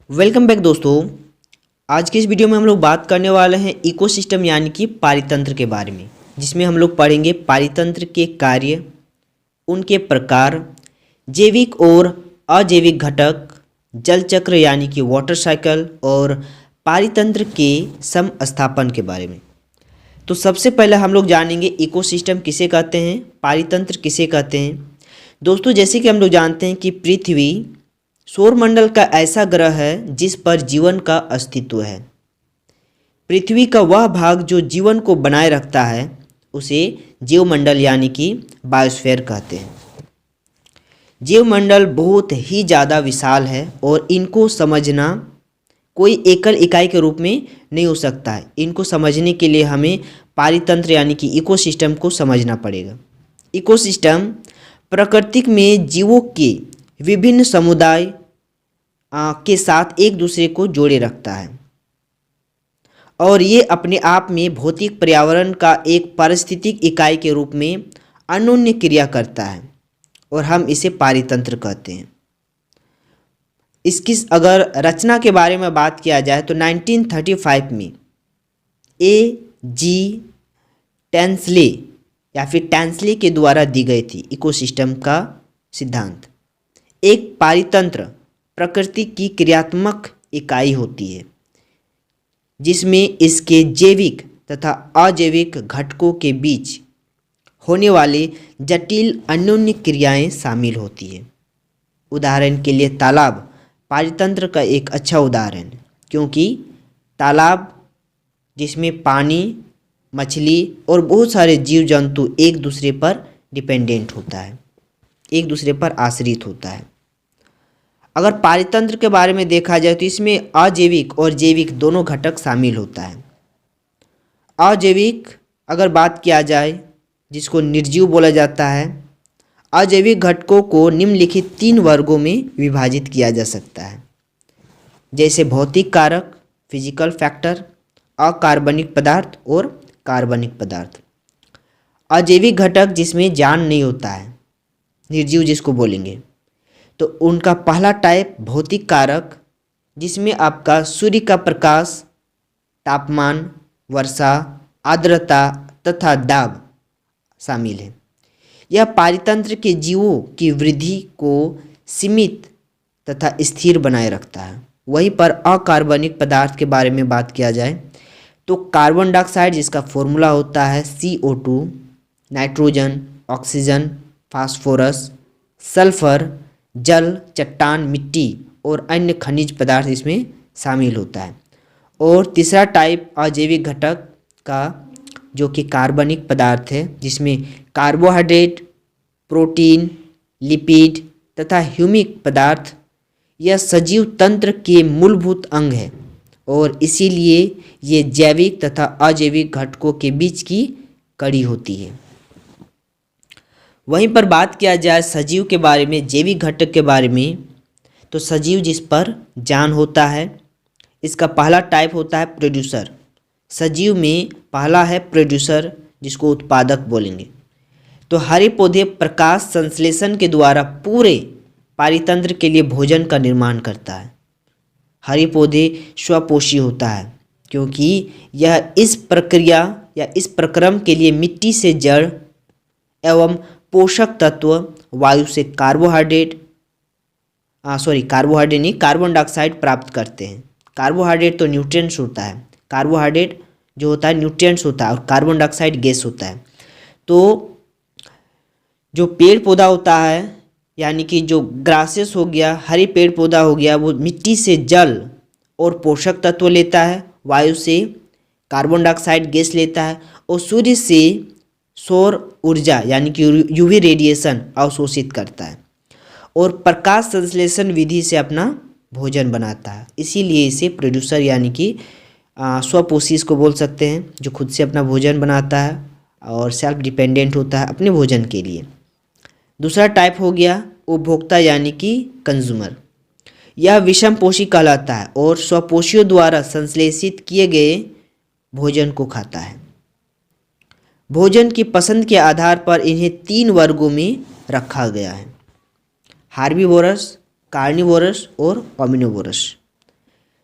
Welcome back दोस्तों। आज के इस वीडियो में हम लोग बात करने वाले हैं इकोसिस्टम यानी कि पारितंत्र के बारे में, जिसमें हम लोग पढ़ेंगे पारितंत्र के कार्य, उनके प्रकार, जैविक और अजैविक घटक, जल चक्र यानी कि वाटर साइकिल और पारितंत्र के समस्थापन के बारे में। तो सबसे पहले हम लोग जानेंगे इकोसिस्टम किसे कहते हैं, पारितंत्र किसे कहते हैं। दोस्तों, जैसे कि हम लोग जानते हैं कि पृथ्वी सौरमंडल का ऐसा ग्रह है जिस पर जीवन का अस्तित्व है। पृथ्वी का वह भाग जो जीवन को बनाए रखता है उसे जीवमंडल यानी कि बायोस्फीयर कहते हैं। जीवमंडल बहुत ही ज़्यादा विशाल है और इनको समझना कोई एकल इकाई के रूप में नहीं हो सकता है। इनको समझने के लिए हमें पारितंत्र यानी कि इकोसिस्टम को समझना पड़ेगा। इकोसिस्टम प्रकृति में जीवों के विभिन्न समुदाय के साथ एक दूसरे को जोड़े रखता है और ये अपने आप में भौतिक पर्यावरण का एक पारिस्थितिक इकाई के रूप में अन्योन्य क्रिया करता है और हम इसे पारितंत्र कहते हैं। इसकी अगर रचना के बारे में बात किया जाए तो 1935 में A.G. टेंसले या फिर टेंसले के द्वारा दी गई थी इकोसिस्टम का सिद्धांत। एक पारितंत्र प्रकृति की क्रियात्मक इकाई होती है जिसमें इसके जैविक तथा अजैविक घटकों के बीच होने वाले जटिल अन्योन्य क्रियाएं शामिल होती है। उदाहरण के लिए तालाब पारितंत्र का एक अच्छा उदाहरण है, क्योंकि तालाब जिसमें पानी, मछली और बहुत सारे जीव जंतु एक दूसरे पर डिपेंडेंट होता है, एक दूसरे पर आश्रित होता है। अगर पारितंत्र के बारे में देखा जाए तो इसमें अजैविक और जैविक दोनों घटक शामिल होता है। अजैविक अगर बात किया जाए जिसको निर्जीव बोला जाता है, अजैविक घटकों को निम्नलिखित 3 वर्गों में विभाजित किया जा सकता है, जैसे भौतिक कारक फिजिकल फैक्टर, अकार्बनिक पदार्थ और कार्बनिक पदार्थ। अजैविक घटक जिसमें जान नहीं होता है, निर्जीव जिसको बोलेंगे, तो उनका पहला टाइप भौतिक कारक, जिसमें आपका सूर्य का प्रकाश, तापमान, वर्षा, आर्द्रता तथा दाब शामिल है। यह पारितंत्र के जीवों की वृद्धि को सीमित तथा स्थिर बनाए रखता है। वहीं पर अकार्बनिक पदार्थ के बारे में बात किया जाए तो कार्बन डाइऑक्साइड जिसका फॉर्मूला होता है CO2, nitrogen, oxygen, phosphorus, sulphur, जल, चट्टान, मिट्टी और अन्य खनिज पदार्थ इसमें शामिल होता है। और तीसरा टाइप अजैविक घटक का जो कि कार्बनिक पदार्थ है, जिसमें कार्बोहाइड्रेट, प्रोटीन, लिपिड तथा ह्यूमिक पदार्थ, यह सजीव तंत्र के मूलभूत अंग है और इसीलिए ये जैविक तथा अजैविक घटकों के बीच की कड़ी होती है। वहीं पर बात किया जाए सजीव के बारे में, जैविक घटक के बारे में, तो सजीव जिस पर जान होता है, इसका पहला टाइप होता है प्रोड्यूसर। सजीव में पहला है प्रोड्यूसर, जिसको उत्पादक बोलेंगे। तो हरे पौधे प्रकाश संश्लेषण के द्वारा पूरे पारितंत्र के लिए भोजन का निर्माण करता है। हरे पौधे स्वपोषी होता है क्योंकि यह इस प्रक्रिया या इस प्रक्रम के लिए मिट्टी से जड़ एवं पोषक तत्व, वायु से कार्बोहाइड्रेट नहीं, कार्बन डाइऑक्साइड प्राप्त करते हैं। कार्बोहाइड्रेट तो न्यूट्रिएंट्स होता है, कार्बोहाइड्रेट जो होता है न्यूट्रिएंट्स होता है और कार्बन डाइऑक्साइड गैस होता है। तो जो पेड़ पौधा होता है यानी कि जो ग्रासेस हो गया, हरे पेड़ पौधा हो गया, वो मिट्टी से जल और पोषक तत्व लेता है, वायु से कार्बन डाइऑक्साइड गैस लेता है और सूर्य से सौर ऊर्जा यानी कि UV रेडिएशन अवशोषित करता है और प्रकाश संश्लेषण विधि से अपना भोजन बनाता है। इसीलिए इसे प्रोड्यूसर यानी कि स्वपोषी इसको बोल सकते हैं, जो खुद से अपना भोजन बनाता है और सेल्फ डिपेंडेंट होता है अपने भोजन के लिए। दूसरा टाइप हो गया उपभोक्ता यानी कि कंज्यूमर। यह विषमपोषी कहलाता है और स्वपोषियों द्वारा संश्लेषित किए गए भोजन को खाता है। भोजन की पसंद के आधार पर इन्हें 3 वर्गों में रखा गया है, हार्बीवोरस, कार्निवोरस और ओमिनिवोरस।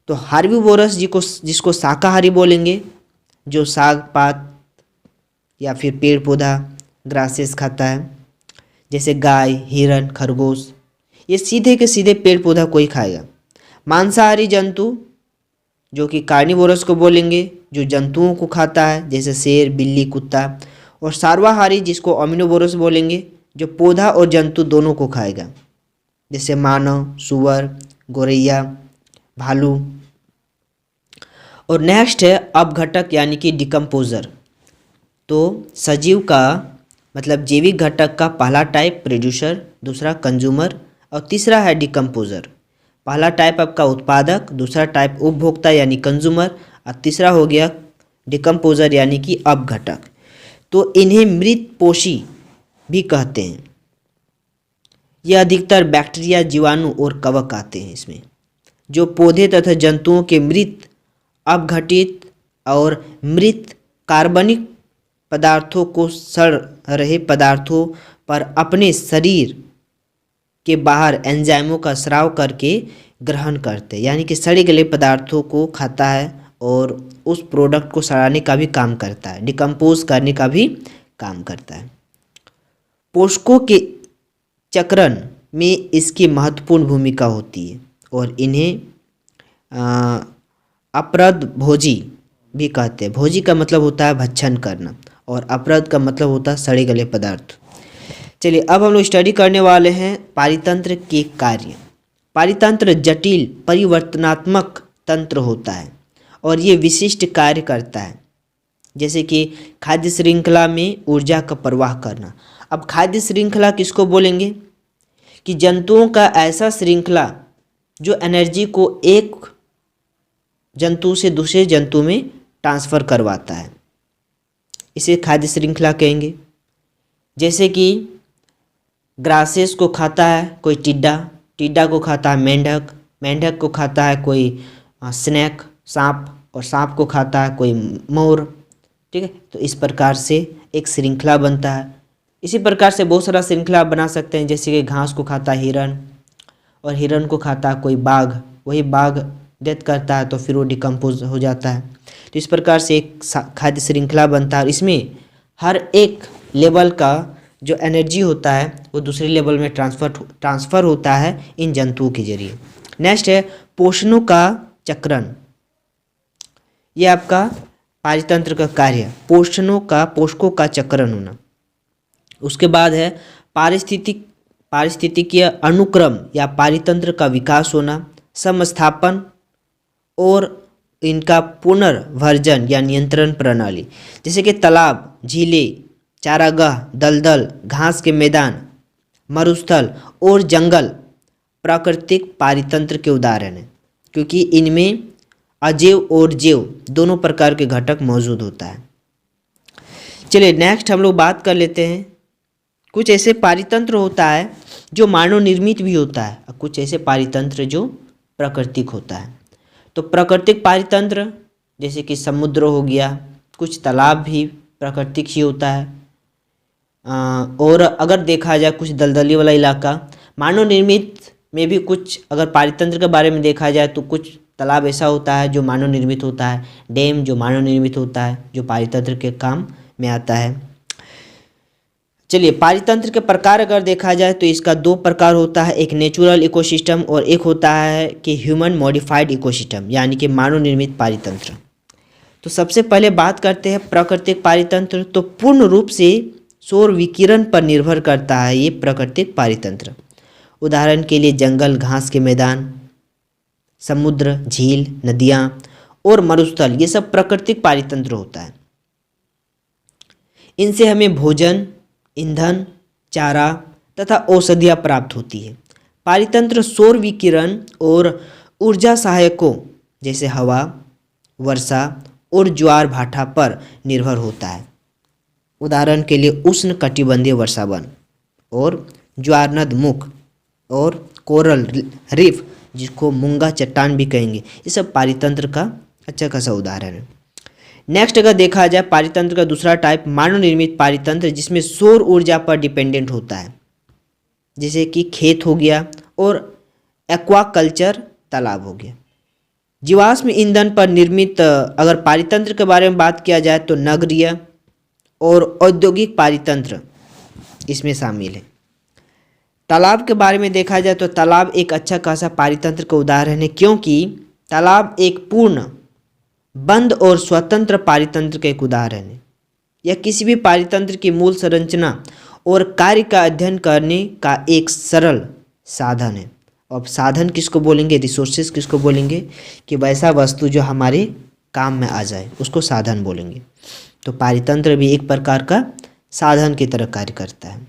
तो हार्बीवोरस जिसको शाकाहारी बोलेंगे, जो साग पात या फिर पेड़ पौधा ग्रासेस खाता है, जैसे गाय, हिरन, खरगोश, ये सीधे के सीधे पेड़ पौधा को ही खाएगा। मांसाहारी जंतु जो कि कार्निवोरस को बोलेंगे, जो जंतुओं को खाता है, जैसे शेर, बिल्ली, कुत्ता। और सर्वाहारी जिसको ओमिनिवोरस बोलेंगे, जो पौधा और जंतु दोनों को खाएगा, जैसे मानव, सुअर, गौरैया, भालू। और नेक्स्ट है अपघटक यानी कि डिकम्पोजर। तो सजीव का मतलब जैविक घटक का पहला टाइप प्रोड्यूसर, दूसरा कंज्यूमर और तीसरा है डिकम्पोजर। पहला टाइप आपका उत्पादक, दूसरा टाइप उपभोक्ता यानी कंज्यूमर और तीसरा हो गया डिकम्पोजर यानी कि अपघटक। तो इन्हें मृत पोषी भी कहते हैं। यह अधिकतर बैक्टीरिया, जीवाणु और कवक आते हैं इसमें, जो पौधे तथा जंतुओं के मृत, अपघटित और मृत कार्बनिक पदार्थों को सड़ रहे पदार्थों पर अपने शरीर के बाहर एंजाइमों का स्राव करके ग्रहण करते हैं, यानी कि सड़े गले पदार्थों को खाता है और उस प्रोडक्ट को सड़ाने का भी काम करता है, डिकम्पोज करने का भी काम करता है। पोषकों के चक्रण में इसकी महत्वपूर्ण भूमिका होती है और इन्हें अपरद भोजी भी कहते हैं। भोजी का मतलब होता है भक्षण करना और अपरद का मतलब होता है सड़े गले पदार्थ। चलिए अब हम लोग स्टडी करने वाले हैं पारितंत्र के कार्य। पारितंत्र जटिल परिवर्तनात्मक तंत्र होता है और ये विशिष्ट कार्य करता है, जैसे कि खाद्य श्रृंखला में ऊर्जा का प्रवाह करना। अब खाद्य श्रृंखला किसको बोलेंगे कि जंतुओं का ऐसा श्रृंखला जो एनर्जी को एक जंतु से दूसरे जंतु में ट्रांसफ़र करवाता है, इसे खाद्य श्रृंखला कहेंगे। जैसे कि ग्रासेस को खाता है कोई टिड्डा, टिड्डा को खाता है मेंढक, मेंढक को खाता है कोई स्नेक सांप, और सांप को खाता है कोई मोर। ठीक है, तो इस प्रकार से एक श्रृंखला बनता है। इसी प्रकार से बहुत सारा श्रृंखला बना सकते हैं, जैसे कि घास को खाता है हिरन और हिरन को खाता है कोई बाघ, वही बाघ डेथ करता है तो फिर वो डिकम्पोज हो जाता है। तो इस प्रकार से एक खाद्य श्रृंखला बनता है और इसमें हर एक लेवल का जो एनर्जी होता है वो दूसरे लेवल में ट्रांसफ़र होता है इन जंतुओं के जरिए। नेक्स्ट है पोषणों का चक्रण। ये आपका पारितंत्र का कार्य, पोषकों का चक्रण होना। उसके बाद है पारिस्थितिकीय अनुक्रम या पारितंत्र का विकास होना, समस्थापन और इनका पुनर्भर्जन या नियंत्रण प्रणाली। जैसे कि तालाब, झीलें, चारागाह, दलदल, घास के मैदान, मरुस्थल और जंगल प्राकृतिक पारितंत्र के उदाहरण हैं, क्योंकि इनमें अजैव और जैव दोनों प्रकार के घटक मौजूद होता है। चलिए नेक्स्ट हम लोग बात कर लेते हैं। कुछ ऐसे पारितंत्र होता है जो मानव निर्मित भी होता है और कुछ ऐसे पारितंत्र जो प्राकृतिक होता है। तो प्राकृतिक पारितंत्र जैसे कि समुद्र हो गया, कुछ तालाब भी प्राकृतिक ही होता है, और अगर देखा जाए कुछ दलदली वाला इलाका मानव निर्मित में भी कुछ, अगर पारितंत्र के बारे में देखा जाए तो कुछ तालाब ऐसा होता है जो मानव निर्मित होता है, डैम जो मानव निर्मित होता है, जो पारितंत्र के काम में आता है। चलिए पारितंत्र के प्रकार अगर देखा जाए तो इसका दो प्रकार होता है, एक नेचुरल इकोसिस्टम और एक होता है कि ह्यूमन मॉडिफाइड इकोसिस्टम, यानी कि मानव निर्मित पारितंत्र। तो सबसे पहले बात करते हैं प्राकृतिक पारितंत्र। तो पूर्ण रूप से सौर विकिरण पर निर्भर करता है ये प्राकृतिक पारितंत्र। उदाहरण के लिए जंगल, घास के मैदान, समुद्र, झील, नदियाँ और मरुस्थल, ये सब प्राकृतिक पारितंत्र होता है। इनसे हमें भोजन, ईंधन, चारा तथा औषधियाँ प्राप्त होती है। पारितंत्र सौर विकिरण और ऊर्जा सहायकों जैसे हवा, वर्षा और ज्वार भाटा पर निर्भर होता है। उदाहरण के लिए उष्ण कटिबंधीय वर्षावन और ज्वारनद मुख और कोरल रीफ, जिसको मूंगा चट्टान भी कहेंगे, ये सब पारितंत्र का अच्छा खासा उदाहरण है। नेक्स्ट अगर देखा जाए पारितंत्र का दूसरा टाइप मानव निर्मित पारितंत्र, जिसमें सौर ऊर्जा पर डिपेंडेंट होता है, जैसे कि खेत हो गया और एक्वाकल्चर तालाब हो गया। जीवाश्म ईंधन पर निर्मित अगर पारितंत्र के बारे में बात किया जाए तो नगरीय और औद्योगिक पारितंत्र इसमें शामिल है। तालाब के बारे में देखा जाए तो तालाब एक अच्छा खासा पारितंत्र का उदाहरण है, क्योंकि तालाब एक पूर्ण बंद और स्वतंत्र पारितंत्र का एक उदाहरण है। यह किसी भी पारितंत्र की मूल संरचना और कार्य का अध्ययन करने का एक सरल साधन है। अब साधन किसको बोलेंगे, रिसोर्सेज किसको बोलेंगे, कि वैसा वस्तु जो हमारे काम में आ जाए उसको साधन बोलेंगे। तो पारितंत्र भी एक प्रकार का साधन की तरह कार्य करता है।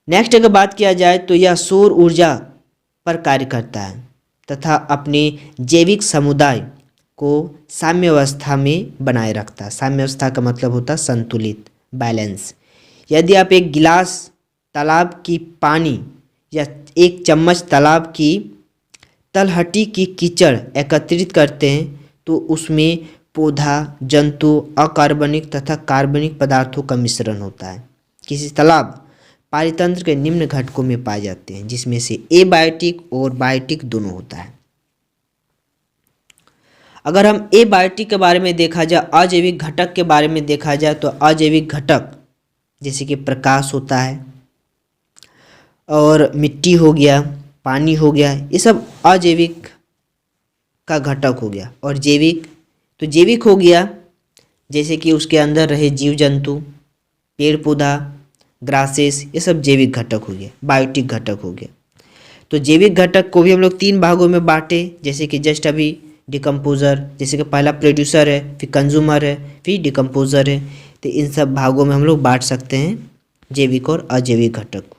नेक्स्ट अगर बात किया जाए तो यह सौर ऊर्जा पर कार्य करता है तथा अपने जैविक समुदाय को साम्यावस्था में बनाए रखता है। साम्यावस्था का मतलब होता है संतुलित, बैलेंस। यदि आप एक गिलास तालाब की पानी या एक चम्मच तालाब की तलहटी की कीचड़ एकत्रित करते हैं तो उसमें पौधा, जंतु, अकार्बनिक तथा कार्बनिक पदार्थों का मिश्रण होता है। किसी तालाब पारितंत्र के निम्न घटकों में पाए जाते हैं, जिसमें से एबायोटिक और बायोटिक दोनों होता है। अगर हम एबायोटिक के बारे में देखा जाए, अजैविक घटक के बारे में देखा जाए तो अजैविक घटक जैसे कि प्रकाश होता है और मिट्टी हो गया, पानी हो गया, ये सब अजैविक का घटक हो गया। और जैविक तो जैविक हो गया जैसे कि उसके अंदर रहे जीव जंतु, पेड़ पौधा, ग्रासेस, ये सब जैविक घटक हो गया। बायोटिक घटक हो गया। तो जैविक घटक को भी हम लोग 3 भागों में बांटे, जैसे कि जस्ट अभी डिकम्पोजर, जैसे कि पहला प्रोड्यूसर है, फिर कंज्यूमर है, फिर डिकम्पोजर है। तो इन सब भागों में हम लोग बांट सकते हैं जैविक और अजैविक घटक को।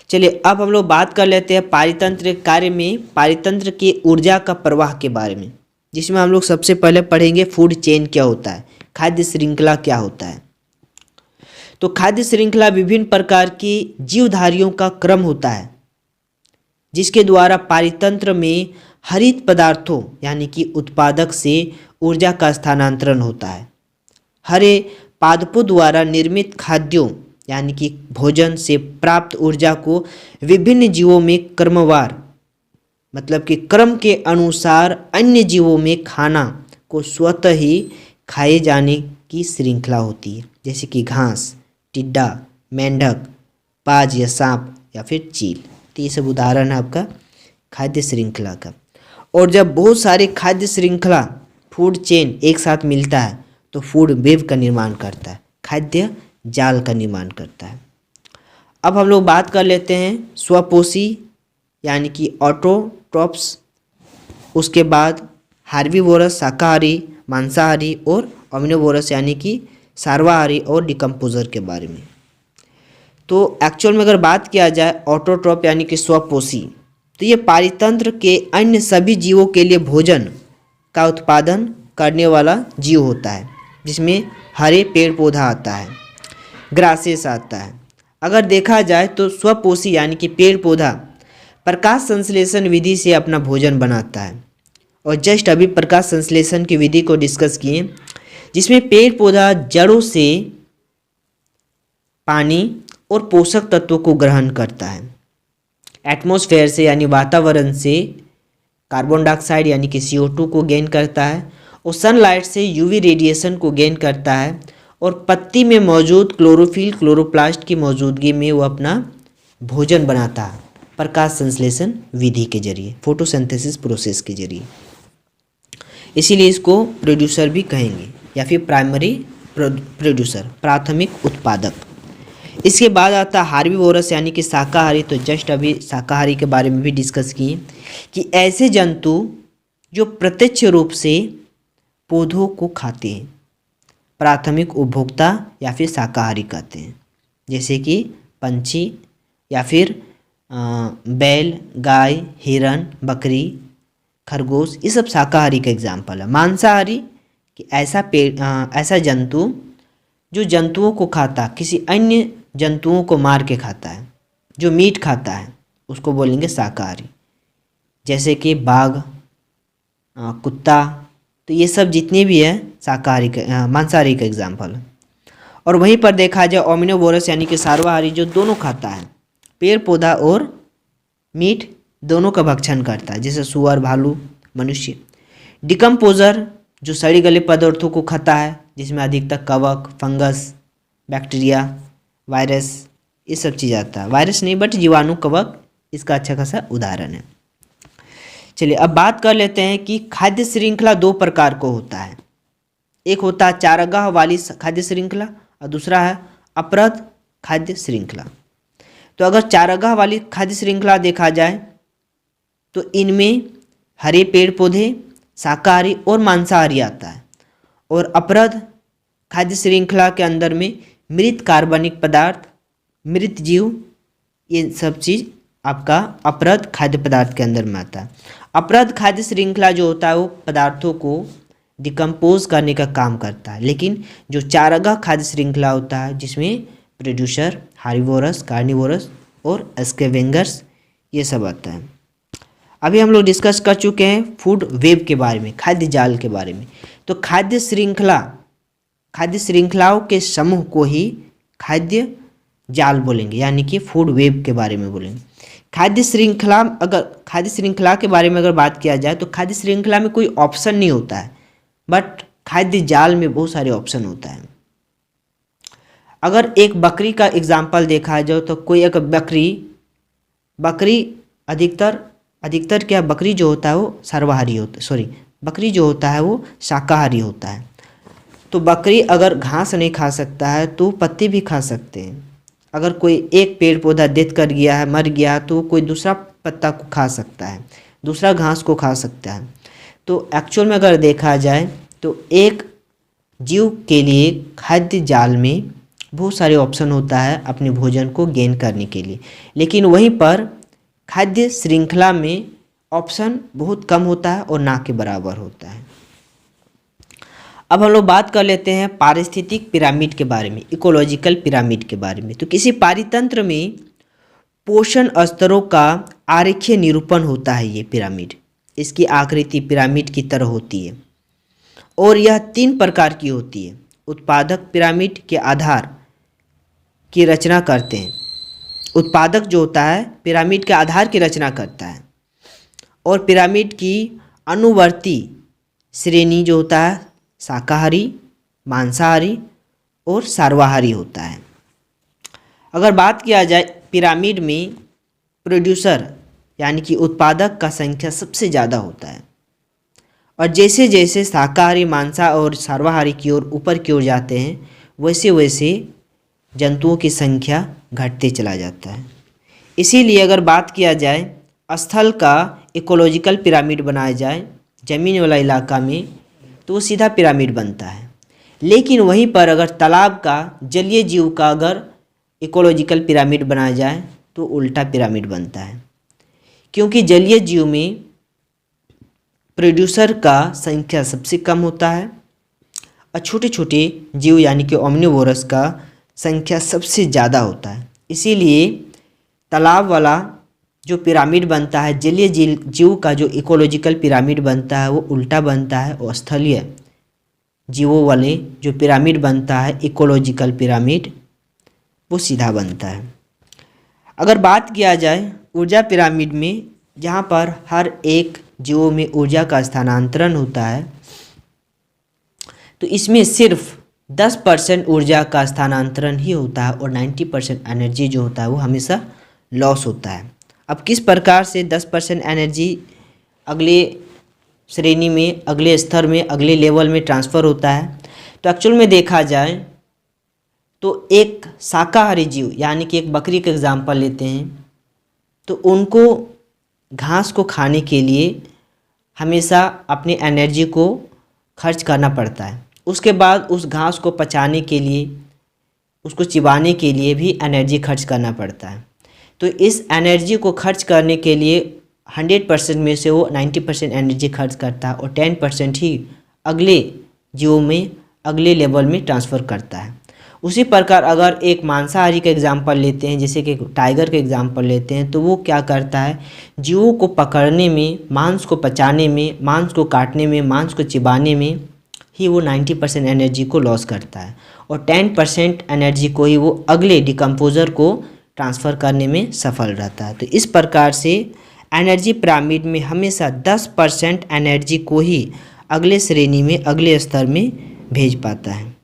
चलिए अब हम लोग बात कर लेते हैं पारितंत्र कार्य में पारितंत्र की ऊर्जा का प्रवाह के बारे में, जिसमें हम लोग सबसे पहले पढ़ेंगे फूड चेन क्या होता है, खाद्य श्रृंखला क्या होता है। तो खाद्य श्रृंखला विभिन्न प्रकार की जीवधारियों का क्रम होता है, जिसके द्वारा पारितंत्र में हरित पदार्थों यानी कि उत्पादक से ऊर्जा का स्थानांतरण होता है। हरे पादपों द्वारा निर्मित खाद्यों यानी कि भोजन से प्राप्त ऊर्जा को विभिन्न जीवों में क्रमवार, मतलब कि क्रम के अनुसार अन्य जीवों में खाना को स्वतः ही खाए जाने की श्रृंखला होती है, जैसे कि घास, टिड्डा, मेंढक, बाज या सांप या फिर चील। तो ये सब उदाहरण है आपका खाद्य श्रृंखला का। और जब बहुत सारे खाद्य श्रृंखला फूड चेन एक साथ मिलता है तो फूड वेब का निर्माण करता है, खाद्य जाल का निर्माण करता है। अब हम लोग बात कर लेते हैं स्वपोषी यानी कि ऑटोट्रॉप्स, उसके बाद हार्बीवोरस शाकाहारी, मांसाहारी और ओमिनिवोरस यानी कि सर्वाहारी और डिकम्पोजर के बारे में। तो एक्चुअल में अगर बात किया जाए ऑटोट्रॉप यानी कि स्वपोषी, तो ये पारितंत्र के अन्य सभी जीवों के लिए भोजन का उत्पादन करने वाला जीव होता है, जिसमें हरे पेड़ पौधा आता है, ग्रासेस आता है। अगर देखा जाए तो स्वपोषी यानी कि पेड़ पौधा प्रकाश संश्लेषण विधि से अपना भोजन बनाता है। और जस्ट अभी प्रकाश संश्लेषण की विधि को डिस्कस किए, जिसमें पेड़ पौधा जड़ों से पानी और पोषक तत्वों को ग्रहण करता है, एटमॉस्फेयर से यानी वातावरण से कार्बन डाइऑक्साइड यानी कि CO2 को गेन करता है, और सनलाइट से UV रेडिएशन को गेन करता है, और पत्ती में मौजूद क्लोरोफिल क्लोरोप्लास्ट की मौजूदगी में वो अपना भोजन बनाता है प्रकाश संश्लेषण विधि के जरिए, फोटोसिंथेसिस प्रोसेस के जरिए। इसीलिए इसको प्रोड्यूसर भी कहेंगे या फिर प्राइमरी प्रोड्यूसर, प्राथमिक उत्पादक। इसके बाद आता है हार्बीवोरस यानी कि शाकाहारी। तो जस्ट अभी शाकाहारी के बारे में भी डिस्कस किए कि ऐसे जंतु जो प्रत्यक्ष रूप से पौधों को खाते हैं, प्राथमिक उपभोक्ता या फिर शाकाहारी कहते हैं, जैसे कि पंछी या फिर बैल, गाय, हिरन, बकरी, खरगोश, ये सब शाकाहारी का एग्जाम्पल है। मांसाहारी कि ऐसा जंतु जो जंतुओं को खाता, किसी अन्य जंतुओं को मार के खाता है, जो मीट खाता है, उसको बोलेंगे शाकाहारी, जैसे कि बाघ, कुत्ता। तो ये सब जितने भी हैं शाकाहारी का मांसाहारी का एग्जाम्पल है। और वहीं पर देखा जाए ओमिनिवोरस यानी कि सर्वाहारी, जो दोनों खाता है, पेड़ पौधा और मीट दोनों का भक्षण करता है, जैसे सुअर, भालू, मनुष्य। डिकम्पोजर जो सड़ी गले पदार्थों को खाता है, जिसमें अधिकतर कवक, फंगस, बैक्टीरिया, वायरस, ये सब चीज़ आता है। वायरस नहीं बट जीवाणु, कवक इसका अच्छा खासा उदाहरण है। चलिए अब बात कर लेते हैं कि खाद्य श्रृंखला दो प्रकार को होता है। एक होता है चारागाह वाली खाद्य श्रृंखला और दूसरा है अपरद खाद्य श्रृंखला। तो अगर चारागाह वाली खाद्य श्रृंखला देखा जाए तो इनमें हरे पेड़ पौधे, शाकाहारी और मांसाहारी आता है। और अपरद खाद्य श्रृंखला के अंदर में मृत कार्बनिक पदार्थ, मृत जीव, ये सब चीज़ आपका अपरद खाद्य पदार्थ के अंदर में आता है। अपरद खाद्य श्रृंखला जो होता है वो पदार्थों को डिकम्पोज करने का काम करता है, लेकिन जो चारागाह खाद्य श्रृंखला होता है जिसमें प्रोड्यूसर, हार्बिवोरस, कार्निवोरस और स्कैवेंजर्स ये सब आता है। अभी हम लोग डिस्कस कर चुके हैं फूड वेब के बारे में, खाद्य जाल के बारे में। तो खाद्य श्रृंखलाओं के समूह को ही खाद्य जाल बोलेंगे, यानी कि फूड वेब के बारे में बोलेंगे। खाद्य श्रृंखला के बारे में अगर बात किया जाए तो खाद्य श्रृंखला में कोई ऑप्शन नहीं होता है, बट खाद्य जाल में बहुत सारे ऑप्शन होता है। अगर एक बकरी का एग्जाम्पल देखा जाए तो कोई एक बकरी अधिकतर क्या, बकरी जो होता है वो सर्वाहारी होता है, सॉरी बकरी जो होता है वो शाकाहारी होता है। तो बकरी अगर घास नहीं खा सकता है तो पत्ते भी खा सकते हैं। अगर कोई एक पेड़ पौधा डेथ कर गया है, मर गया, तो कोई दूसरा पत्ता को खा सकता है, दूसरा घास को खा सकता है। तो एक्चुअल में अगर देखा जाए तो एक जीव के लिए खाद्य जाल में बहुत सारे ऑप्शन होता है अपने भोजन को गेन करने के लिए, लेकिन वहीं पर खाद्य श्रृंखला में ऑप्शन बहुत कम होता है और ना के बराबर होता है। अब हम लोग बात कर लेते हैं पारिस्थितिक पिरामिड के बारे में, इकोलॉजिकल पिरामिड के बारे में। तो किसी पारितंत्र में पोषण स्तरों का आरेखीय निरूपण होता है ये पिरामिड। इसकी आकृति पिरामिड की तरह होती है और यह 3 प्रकार की होती है। उत्पादक पिरामिड के आधार की रचना करते हैं। उत्पादक जो होता है पिरामिड के आधार की रचना करता है, और पिरामिड की अनुवर्ती श्रेणी जो होता है शाकाहारी, मांसाहारी और सर्वाहारी होता है। अगर बात किया जाए पिरामिड में प्रोड्यूसर यानी कि उत्पादक का संख्या सबसे ज़्यादा होता है, और जैसे जैसे शाकाहारी, मांसा और सर्वाहारी की ओर ऊपर की ओर जाते हैं वैसे वैसे जंतुओं की संख्या घटते चला जाता है। इसीलिए अगर बात किया जाए स्थल का इकोलॉजिकल पिरामिड बनाया जाए ज़मीन वाला इलाका में तो वो सीधा पिरामिड बनता है, लेकिन वहीं पर अगर तालाब का जलीय जीव का अगर इकोलॉजिकल पिरामिड बनाया जाए तो उल्टा पिरामिड बनता है, क्योंकि जलीय जीव में प्रोड्यूसर का संख्या सबसे कम होता है और छोटे छोटे जीव यानी कि ओमनिवोरस का संख्या सबसे ज़्यादा होता है। इसीलिए तालाब वाला जो पिरामिड बनता है, जलीय जीव का जो इकोलॉजिकल पिरामिड बनता है वो उल्टा बनता है, और स्थलीय जीवों वाले जो पिरामिड बनता है इकोलॉजिकल पिरामिड वो सीधा बनता है। अगर बात किया जाए ऊर्जा पिरामिड में, जहाँ पर हर एक जीवों में ऊर्जा का स्थानांतरण होता है, तो इसमें सिर्फ 10% ऊर्जा का स्थानांतरण ही होता है और 90% एनर्जी जो होता है वो हमेशा लॉस होता है। अब किस प्रकार से 10% एनर्जी अगले श्रेणी में, अगले स्तर में, अगले लेवल में ट्रांसफ़र होता है, तो एक्चुअल में देखा जाए तो एक शाकाहारी जीव यानी कि एक बकरी का एग्जाम्पल लेते हैं, तो उनको घास को खाने के लिए हमेशा अपनी एनर्जी को खर्च करना पड़ता है। उसके बाद उस घास को पचाने के लिए, उसको चिबाने के लिए भी एनर्जी खर्च करना पड़ता है। तो इस एनर्जी को खर्च करने के लिए 100% में से वो 90% एनर्जी खर्च करता है और 10% ही अगले जीवों में, अगले लेवल में ट्रांसफ़र करता है। उसी प्रकार अगर एक मांसाहारी का एग्जाम्पल लेते हैं, जैसे कि टाइगर का एग्जाम्पल लेते हैं, तो वो क्या करता है, जीवों को पकड़ने में, मांस को पचाने में, मांस को काटने में, मांस को चिबाने में ही वो 90% एनर्जी को लॉस करता है और 10% एनर्जी को ही वो अगले डिकम्पोजर को ट्रांसफ़र करने में सफल रहता है। तो इस प्रकार से एनर्जी पिरामिड में हमेशा 10% एनर्जी को ही अगले श्रेणी में, अगले स्तर में भेज पाता है।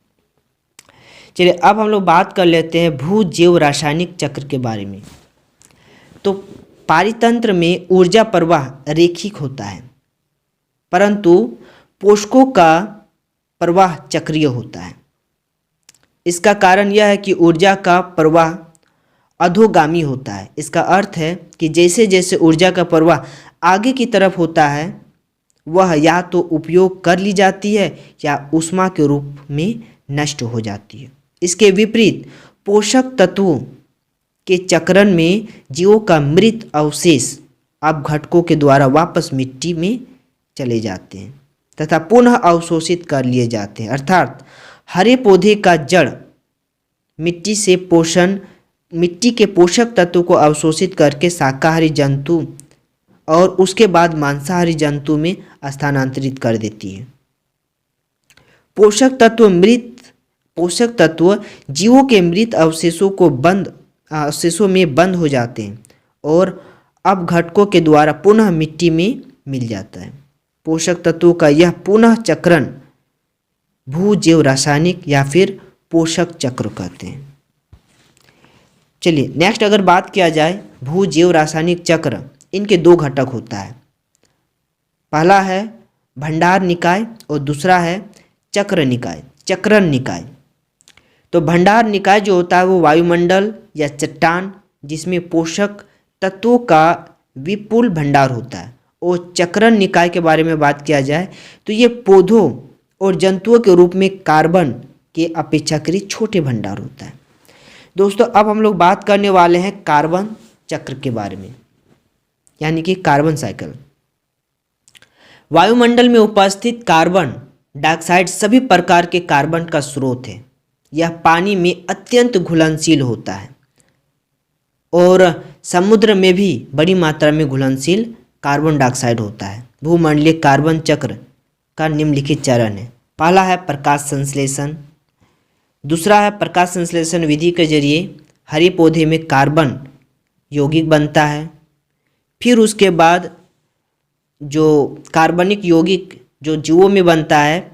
चलिए अब हम लोग बात कर लेते हैं भू जैव रासायनिक चक्र के बारे में। तो पारितंत्र में ऊर्जा प्रवाह रैखिक होता है, परंतु पोषकों का प्रवाह चक्रीय होता है। इसका कारण यह है कि ऊर्जा का प्रवाह अधोगामी होता है। इसका अर्थ है कि जैसे जैसे ऊर्जा का प्रवाह आगे की तरफ होता है, वह या तो उपयोग कर ली जाती है या ऊष्मा के रूप में नष्ट हो जाती है। इसके विपरीत पोषक तत्वों के चक्रण में जीवों का मृत अवशेष अपघटकों के द्वारा वापस मिट्टी में चले जाते हैं तथा पुनः अवशोषित कर लिए जाते हैं। अर्थात हरे पौधे का जड़ मिट्टी के पोषक तत्वों को अवशोषित करके शाकाहारी जंतु और उसके बाद मांसाहारी जंतु में स्थानांतरित कर देती है। पोषक तत्व जीवों के मृत अवशेषों में बंद हो जाते हैं और अपघटकों के द्वारा पुनः मिट्टी में मिल जाता है। पोषक तत्वों का यह पुनः चक्रण भू जैव रासायनिक या फिर पोषक चक्र कहते हैं। चलिए नेक्स्ट अगर बात किया जाए भू जैव रासायनिक चक्र, इनके दो घटक होता है। पहला है भंडार निकाय और दूसरा है चक्रण निकाय। तो भंडार निकाय जो होता है वो वायुमंडल या चट्टान जिसमें पोषक तत्वों का विपुल भंडार होता है। और चक्रण निकाय के बारे में बात किया जाए तो ये पौधों और जंतुओं के रूप में कार्बन के अपेक्षाकृत छोटे भंडार होता है। दोस्तों अब हम लोग बात करने वाले हैं कार्बन चक्र के बारे में, यानी कि कार्बन साइकिल। वायुमंडल में उपस्थित कार्बन डाइऑक्साइड सभी प्रकार के कार्बन का स्रोत है। यह पानी में अत्यंत घुलनशील होता है और समुद्र में भी बड़ी मात्रा में घुलनशील कार्बन डाइऑक्साइड होता है। भूमंडलीय कार्बन चक्र का निम्नलिखित चरण है। पहला है प्रकाश संश्लेषण, दूसरा है प्रकाश संश्लेषण विधि के जरिए हरे पौधे में कार्बन यौगिक बनता है। फिर उसके बाद जो कार्बनिक यौगिक जो जीवों में बनता है,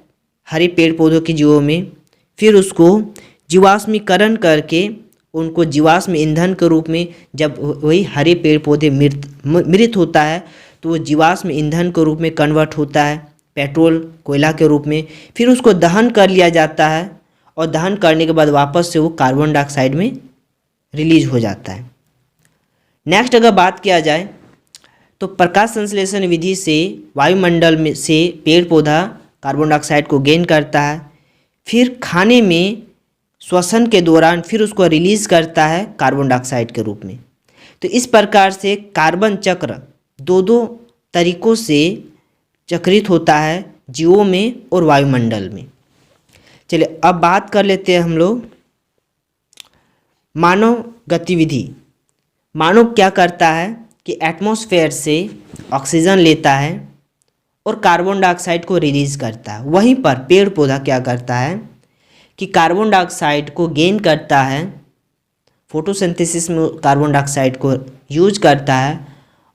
हरे पेड़ पौधों के जीवों में, फिर उसको जीवाश्मीकरण करके उनको जीवाश्म ईंधन के रूप में, जब वही हरे पेड़ पौधे मृत होता है तो वो जीवाश्म ईंधन के रूप में कन्वर्ट होता है, पेट्रोल कोयला के रूप में। फिर उसको दहन कर लिया जाता है और दहन करने के बाद वापस से वो कार्बन डाइऑक्साइड में रिलीज हो जाता है। नेक्स्ट अगर बात किया जाए तो प्रकाश संश्लेषण विधि से वायुमंडल में से पेड़ पौधा कार्बन डाइऑक्साइड को गेन करता है, फिर खाने में श्वसन के दौरान फिर उसको रिलीज करता है कार्बन डाइऑक्साइड के रूप में। तो इस प्रकार से कार्बन चक्र दो तरीकों से चक्रित होता है, जीवों में और वायुमंडल में। चलिए अब बात कर लेते हैं हम लोग मानव गतिविधि। मानव क्या करता है कि एटमॉस्फेयर से ऑक्सीजन लेता है और कार्बन डाइऑक्साइड को रिलीज करता है। वहीं पर पेड़ पौधा क्या करता है कि कार्बन डाइऑक्साइड को गेन करता है, फोटोसिंथेसिस में कार्बन डाइऑक्साइड को यूज करता है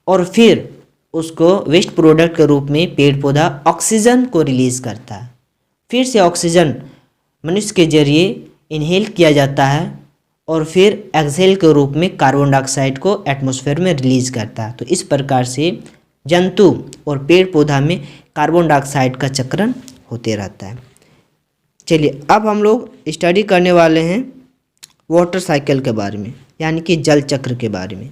और फिर उसको वेस्ट प्रोडक्ट के रूप में पेड़ पौधा ऑक्सीजन को रिलीज करता है। फिर से ऑक्सीजन मनुष्य के जरिए इनहेल किया जाता है और फिर एक्सहेल के रूप में कार्बन डाइऑक्साइड को एटमॉस्फेयर में रिलीज करता है। तो इस प्रकार से जंतु और पेड़ पौधा में कार्बन डाइऑक्साइड का चक्रण होते रहता है। चलिए अब हम लोग स्टडी करने वाले हैं वाटर साइकिल के बारे में, यानी कि जल चक्र के बारे में।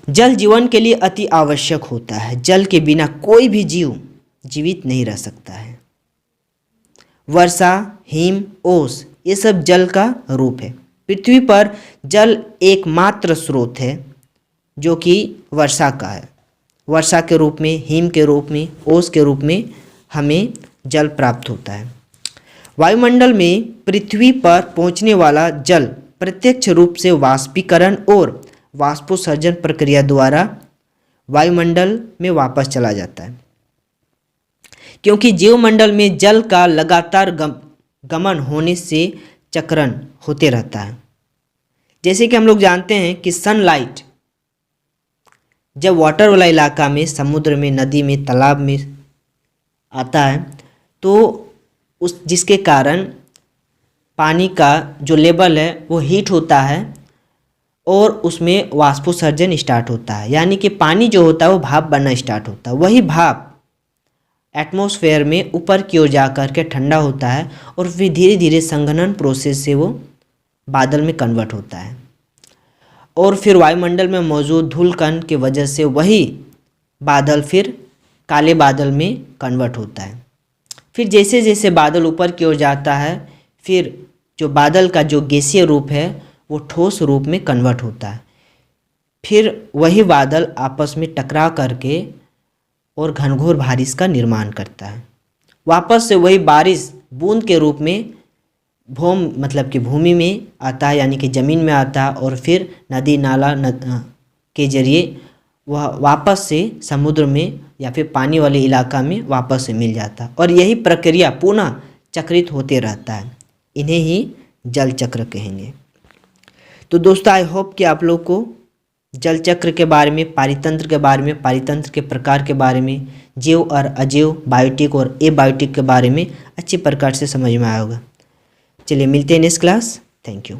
जल जीवन के लिए अति आवश्यक होता है। जल के बिना कोई भी जीव जीवित नहीं रह सकता है। वर्षा, हिम, ओस ये सब जल का रूप है। पृथ्वी पर जल एकमात्र स्रोत है जो कि वर्षा का है। वर्षा के रूप में, हिम के रूप में, ओस के रूप में हमें जल प्राप्त होता है। वायुमंडल में पृथ्वी पर पहुंचने वाला जल प्रत्यक्ष रूप से वाष्पीकरण और वाष्पोत्सर्जन प्रक्रिया द्वारा वायुमंडल में वापस चला जाता है। क्योंकि जीवमंडल में जल का लगातार गमन होने से चक्रण होते रहता है। जैसे कि हम लोग जानते हैं कि सनलाइट जब वाटर वाला इलाका में, समुद्र में, नदी में, तालाब में आता है तो उस जिसके कारण पानी का जो लेवल है वो हीट होता है और उसमें वाष्पोत्सर्जन स्टार्ट होता है, यानी कि पानी जो होता है वो भाप बनना स्टार्ट होता है। वही भाप एटमॉस्फेयर में ऊपर की ओर जा कर के ठंडा होता है और फिर धीरे धीरे संघनन प्रोसेस से वो बादल में कन्वर्ट होता है और फिर वायुमंडल में मौजूद धूल कण की वजह से वही बादल फिर काले बादल में कन्वर्ट होता है। फिर जैसे जैसे बादल ऊपर की ओर जाता है फिर जो बादल का जो गैसीय रूप है वो ठोस रूप में कन्वर्ट होता है। फिर वही बादल आपस में टकरा करके और घनघोर बारिश का निर्माण करता है। वापस से वही बारिश बूंद के रूप में मतलब कि भूमि में आता है, यानी कि ज़मीन में आता है और फिर नदी नाला के जरिए वह वापस से समुद्र में या फिर पानी वाले इलाका में वापस से मिल जाता है और यही प्रक्रिया पुनः चक्रित होते रहता है। इन्हें ही जल चक्र कहेंगे। तो दोस्तों आई होप कि आप लोग को जल चक्र के बारे में, पारितंत्र के बारे में, पारितंत्र के प्रकार के बारे में, जैव और अजैव, बायोटिक और एबायोटिक के बारे में अच्छी प्रकार से समझ में आया होगा। चलिए मिलते हैं नेक्स्ट क्लास। Thank you.